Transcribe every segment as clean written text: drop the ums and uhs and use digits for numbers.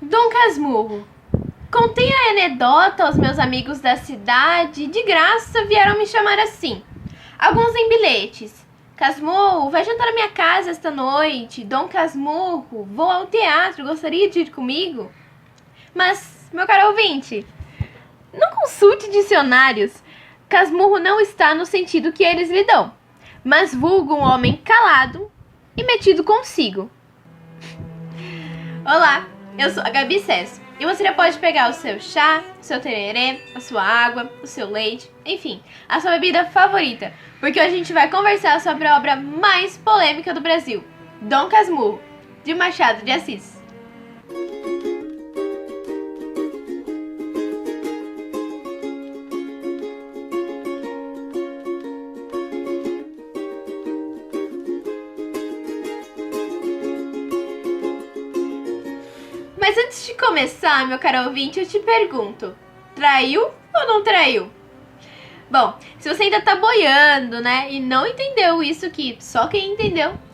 Dom Casmurro. Contei a anedota aos meus amigos da cidade e de graça vieram me chamar assim. Alguns em bilhetes. Casmurro, vai jantar à minha casa esta noite. Dom Casmurro, vou ao teatro, gostaria de ir comigo? Mas, meu caro ouvinte, não consulte dicionários. Casmurro não está no sentido que eles lhe dão, mas vulgo um homem calado e metido consigo. Olá, eu sou a Gabi Cesso e você já pode pegar o seu chá, o seu tererê, a sua água, o seu leite, enfim, a sua bebida favorita, porque hoje a gente vai conversar sobre a obra mais polêmica do Brasil, Dom Casmurro, de Machado de Assis. Mas antes de começar, meu caro ouvinte, eu te pergunto, traiu ou não traiu? Bom, se você ainda tá boiando, né, e não entendeu isso que só quem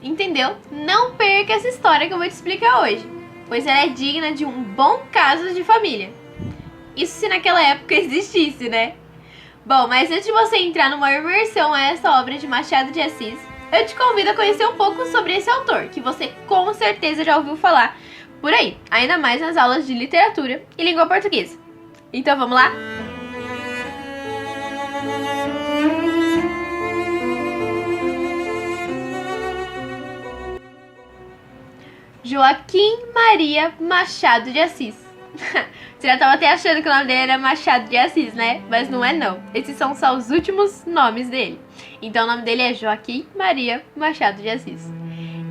entendeu, não perca essa história que eu vou te explicar hoje, pois ela é digna de um bom caso de família. Isso se naquela época existisse, né? Bom, mas antes de você entrar numa imersão a essa obra de Machado de Assis, eu te convido a conhecer um pouco sobre esse autor, que você com certeza já ouviu falar por aí, ainda mais nas aulas de literatura e língua portuguesa. Então vamos lá? Joaquim Maria Machado de Assis. Você já estava até achando que o nome dele era Machado de Assis, né? Mas não é não. Esses são só os últimos nomes dele. Então o nome dele é Joaquim Maria Machado de Assis.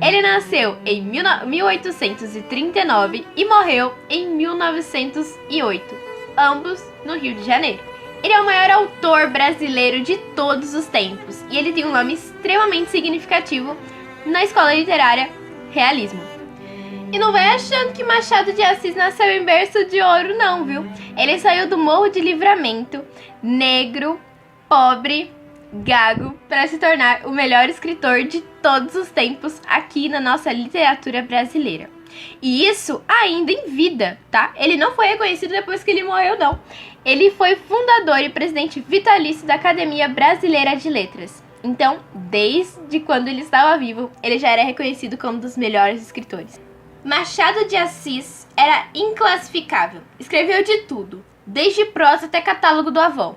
Ele nasceu em 1839 e morreu em 1908, ambos no Rio de Janeiro. Ele é o maior autor brasileiro de todos os tempos e ele tem um nome extremamente significativo na escola literária Realismo. E não vai achando que Machado de Assis nasceu em berço de ouro não, viu? Ele saiu do Morro de Livramento, negro, pobre, gago, para se tornar o melhor escritor de todos os tempos aqui na nossa literatura brasileira. E isso ainda em vida, tá? Ele não foi reconhecido depois que ele morreu, não. Ele foi fundador e presidente vitalício da Academia Brasileira de Letras. Então, desde quando ele estava vivo, ele já era reconhecido como um dos melhores escritores. Machado de Assis era inclassificável. Escreveu de tudo, desde prosa até catálogo do Avon.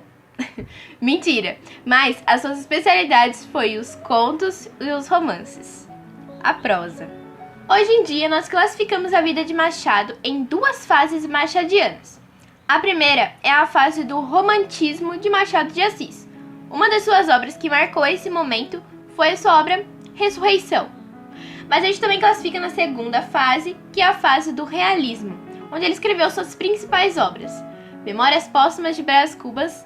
Mentira, mas as suas especialidades foi os contos e os romances, a prosa. Hoje em dia nós classificamos a vida de Machado em duas fases machadianas. A primeira é a fase do romantismo de Machado de Assis. Uma das suas obras que marcou esse momento foi a sua obra Ressurreição. Mas a gente também classifica na segunda fase, que é a fase do realismo, onde ele escreveu suas principais obras, Memórias Póstumas de Brás Cubas,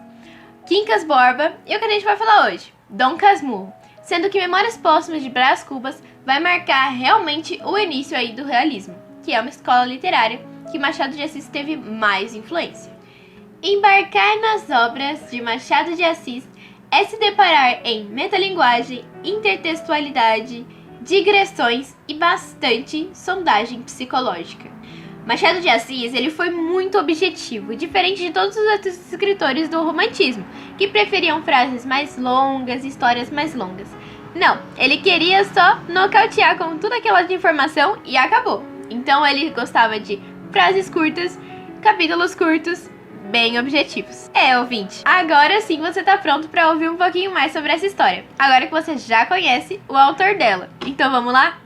Quincas Borba e o que a gente vai falar hoje, Dom Casmurro, sendo que Memórias Póstumas de Brás Cubas vai marcar realmente o início aí do realismo, que é uma escola literária que Machado de Assis teve mais influência. Embarcar nas obras de Machado de Assis é se deparar em metalinguagem, intertextualidade, digressões e bastante sondagem psicológica. Machado de Assis ele foi muito objetivo, diferente de todos os outros escritores do romantismo, que preferiam frases mais longas, histórias mais longas. Não, ele queria só nocautear com toda aquela de informação e acabou. Então ele gostava de frases curtas, capítulos curtos, bem objetivos. Ouvinte, agora sim você tá pronto para ouvir um pouquinho mais sobre essa história, agora que você já conhece o autor dela. Então vamos lá?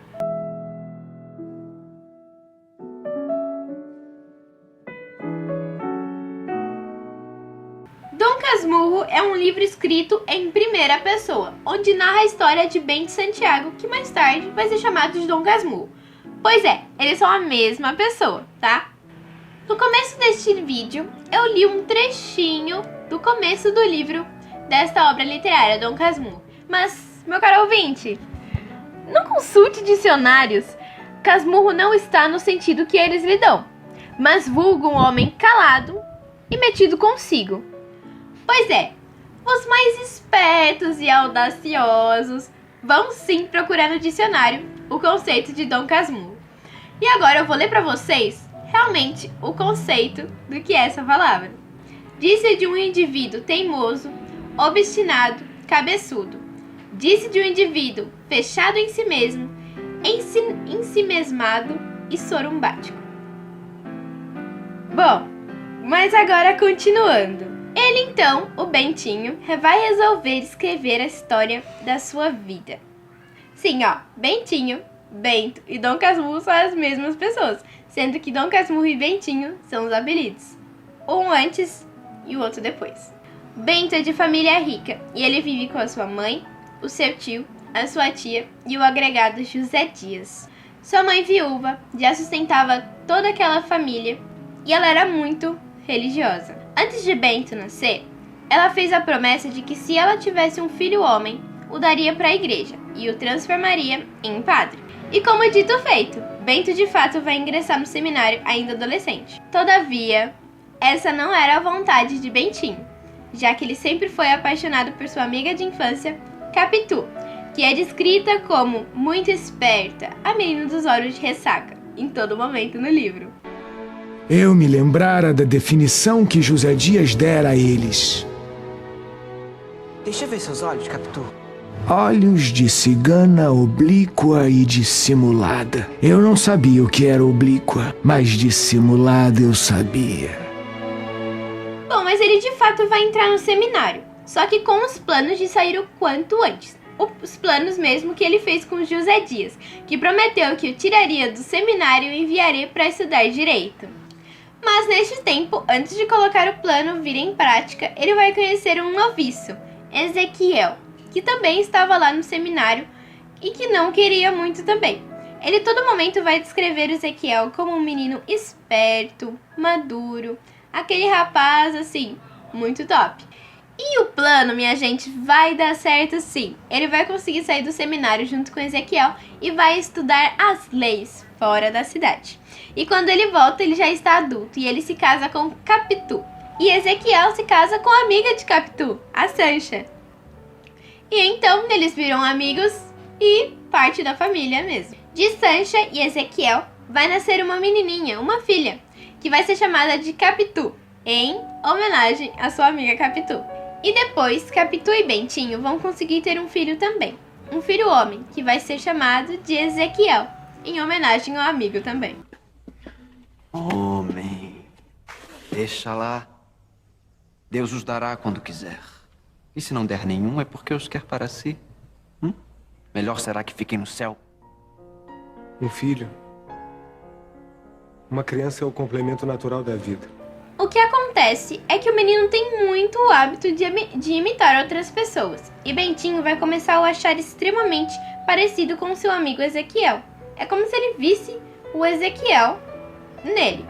Dom Casmurro é um livro escrito em primeira pessoa, onde narra a história de Bento Santiago, que mais tarde vai ser chamado de Dom Casmurro. Pois é, eles são a mesma pessoa, tá? No começo deste vídeo, eu li um trechinho do começo do livro desta obra literária, Dom Casmurro. Mas, meu caro ouvinte, não consulte dicionários. Casmurro não está no sentido que eles lhe dão, mas vulgo um homem calado e metido consigo. Pois é, os mais espertos e audaciosos vão sim procurar no dicionário o conceito de Dom Casmurro. E agora eu vou ler para vocês realmente o conceito do que é essa palavra. Disse de um indivíduo teimoso, obstinado, cabeçudo. Disse de um indivíduo fechado em si mesmo, ensimesmado e sorumbático. Bom, mas agora continuando. Ele então, o Bentinho, vai resolver escrever a história da sua vida. Sim, ó, Bentinho, Bento e Dom Casmurro são as mesmas pessoas, sendo que Dom Casmurro e Bentinho são os apelidos. Um antes e o outro depois. Bento é de família rica e ele vive com a sua mãe, o seu tio, a sua tia e o agregado José Dias. Sua mãe viúva já sustentava toda aquela família e ela era muito religiosa. Antes de Bento nascer, ela fez a promessa de que se ela tivesse um filho homem, o daria para a igreja e o transformaria em padre. E como dito feito, Bento de fato vai ingressar no seminário ainda adolescente. Todavia, essa não era a vontade de Bentinho, já que ele sempre foi apaixonado por sua amiga de infância, Capitu, que é descrita como muito esperta, a menina dos olhos de ressaca, em todo momento no livro. Eu me lembrara da definição que José Dias dera a eles. Deixa eu ver seus olhos, Capitu. Olhos de cigana oblíqua e dissimulada. Eu não sabia o que era oblíqua, mas dissimulada eu sabia. Bom, mas ele de fato vai entrar no seminário, só que com os planos de sair o quanto antes. Os planos mesmo que ele fez com José Dias, que prometeu que o tiraria do seminário e enviaria para estudar direito. Mas neste tempo, antes de colocar o plano vir em prática, ele vai conhecer um noviço, Ezequiel, que também estava lá no seminário e que não queria muito também. Ele todo momento vai descrever Ezequiel como um menino esperto, maduro, aquele rapaz assim, muito top. E o plano, minha gente, vai dar certo sim. Ele vai conseguir sair do seminário junto com Ezequiel e vai estudar as leis fora da cidade. E quando ele volta, ele já está adulto e ele se casa com Capitu. E Ezequiel se casa com a amiga de Capitu, a Sancha. E então eles viram amigos e parte da família mesmo. De Sancha e Ezequiel vai nascer uma menininha, uma filha, que vai ser chamada de Capitu, em homenagem à sua amiga Capitu. E depois, Capitu e Bentinho vão conseguir ter um filho também. Um filho homem, que vai ser chamado de Ezequiel, em homenagem ao amigo também. Homem, deixa lá. Deus os dará quando quiser. E se não der nenhum, é porque os quer para si. Melhor será que fiquem no céu. Um filho. Uma criança é o complemento natural da vida. O que acontece é que o menino tem muito o hábito de imitar outras pessoas. E Bentinho vai começar a o achar extremamente parecido com seu amigo Ezequiel. É como se ele visse o Ezequiel nele.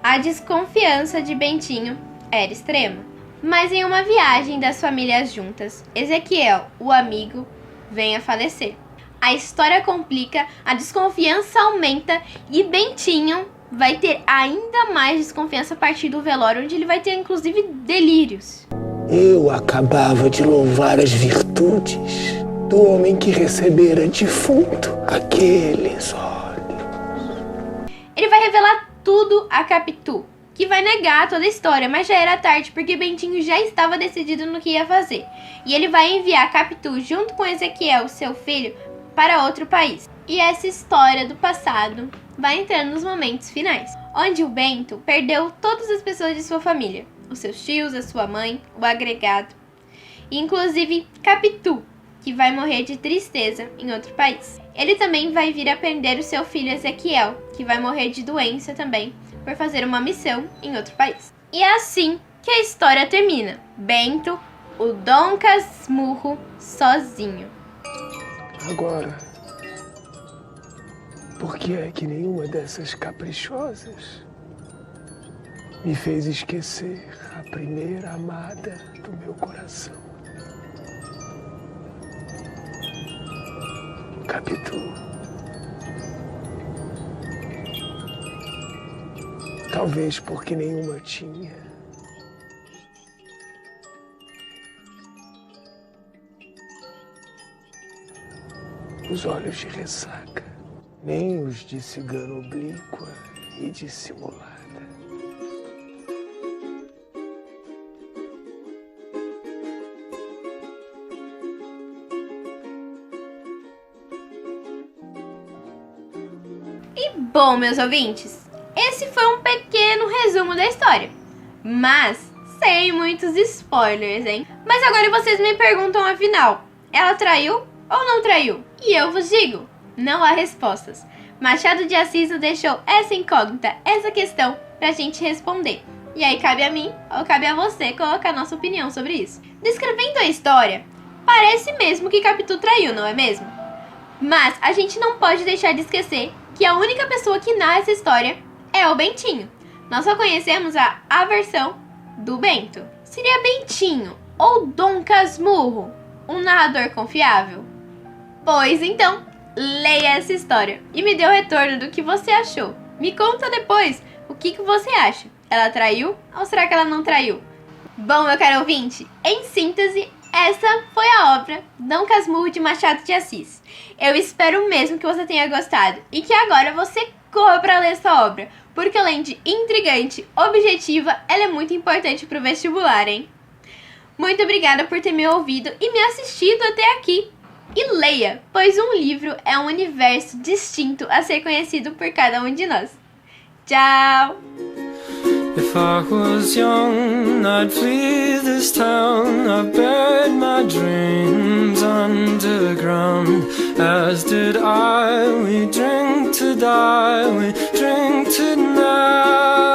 A desconfiança de Bentinho era extrema. Mas em uma viagem das famílias juntas, Ezequiel, o amigo, vem a falecer. A história complica, a desconfiança aumenta e Bentinho vai ter ainda mais desconfiança a partir do velório, onde ele vai ter inclusive delírios. Eu acabava de louvar as virtudes do homem que recebera defunto aqueles olhos. Ele vai revelar tudo a Capitu, que vai negar toda a história, mas já era tarde porque Bentinho já estava decidido no que ia fazer. E ele vai enviar Capitu junto com Ezequiel, seu filho, para outro país. E essa história do passado vai entrando nos momentos finais, onde o Bento perdeu todas as pessoas de sua família, os seus tios, a sua mãe, o agregado, e inclusive Capitu, que vai morrer de tristeza em outro país. Ele também vai vir a perder o seu filho Ezequiel, que vai morrer de doença também, por fazer uma missão em outro país. E é assim que a história termina. Bento, o Dom Casmurro, sozinho. Agora, por que é que nenhuma dessas caprichosas me fez esquecer a primeira amada do meu coração? Capitu. Talvez porque nenhuma tinha. Os olhos de ressaca, nem os de cigana oblíqua e dissimulada. E bom, meus ouvintes, esse foi um pequeno resumo da história, mas sem muitos spoilers, hein? Mas agora vocês me perguntam afinal, ela traiu ou não traiu? E eu vos digo, não há respostas. Machado de Assis nos deixou essa incógnita, essa questão pra gente responder. E aí cabe a mim ou cabe a você colocar nossa opinião sobre isso. Descrevendo a história, parece mesmo que Capitu traiu, não é mesmo? Mas a gente não pode deixar de esquecer que a única pessoa que narra essa história é o Bentinho. Nós só conhecemos a versão do Bento. Seria Bentinho ou Dom Casmurro um narrador confiável? Pois então, leia essa história e me dê o retorno do que você achou. Me conta depois o que você acha. Ela traiu ou será que ela não traiu? Bom, meu caro ouvinte, em síntese, essa foi a obra Dom Casmurro de Machado de Assis. Eu espero mesmo que você tenha gostado e que agora você corra para ler essa obra, porque além de intrigante, objetiva, ela é muito importante para o vestibular, hein? Muito obrigada por ter me ouvido e me assistido até aqui. E leia, pois um livro é um universo distinto a ser conhecido por cada um de nós. Tchau! If I was young, I'd flee this town. I buried my dreams underground. As did I, we drink to die, we drink to now.